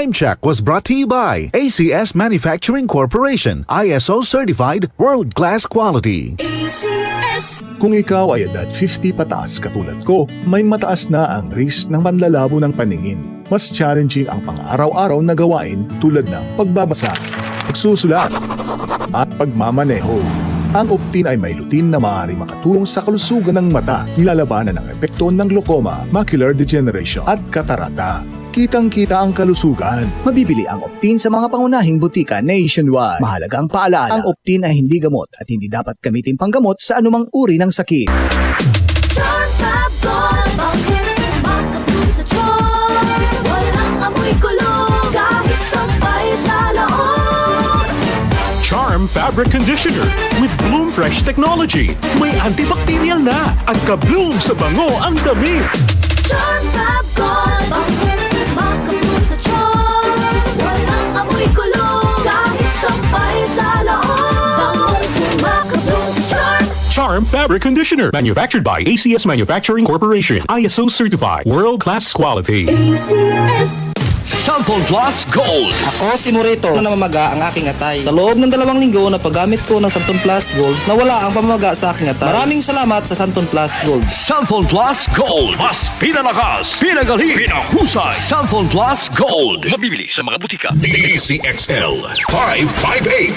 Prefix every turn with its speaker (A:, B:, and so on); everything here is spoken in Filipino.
A: Time check was brought to you by ACS Manufacturing Corporation, ISO certified, world-class quality.
B: ACS.
C: Kung ikaw ay edad 50 pataas katulad ko, may mataas na ang risk ng panlalabo ng paningin. Mas challenging ang pang-araw-araw na gawain tulad ng pagbabasa, pagsusulat, at pagmamaneho. Ang Optin ay may lutin na maaari makatulong sa kalusugan ng mata, nilalabanan ang epekto ng glaucoma, macular degeneration at katarata. Kitang-kita ang kalusugan.
D: Mabibili ang Optin sa mga pangunahing butika nationwide. Mahalagang paalala, ang Optin ay hindi gamot at hindi dapat gamitin panggamot sa anumang uri ng sakit.
B: Charm Fab Gold. Bakit makapulong sa charm? Walang amoy kulong kahit sampay sa loob.
E: Charm Fabric Conditioner with Bloom Fresh Technology. May antibacterial na at ka-bloom sa bango ang damit.
B: Charm Fab Gold. Bakit makapulong sa charm? Walang amoy kulong kahit sampay sa loob. Bangong makapulong sa charm.
E: Charm Fabric Conditioner. Manufactured by ACS Manufacturing Corporation. ISO certified. World-class quality.
B: ACS.
F: Santon Plus Gold.
G: Ako si Morito na namamaga ang aking atay. Sa loob ng 2 linggo na paggamit ko ng Santon Plus Gold, nawala ang pamamaga sa aking atay. Maraming salamat sa Santon Plus Gold.
F: Santon Plus Gold. Mas pinalakas, pinagaling, pinahusay. Santon Plus Gold. Mabibili sa mga butika.
H: DCXL 558.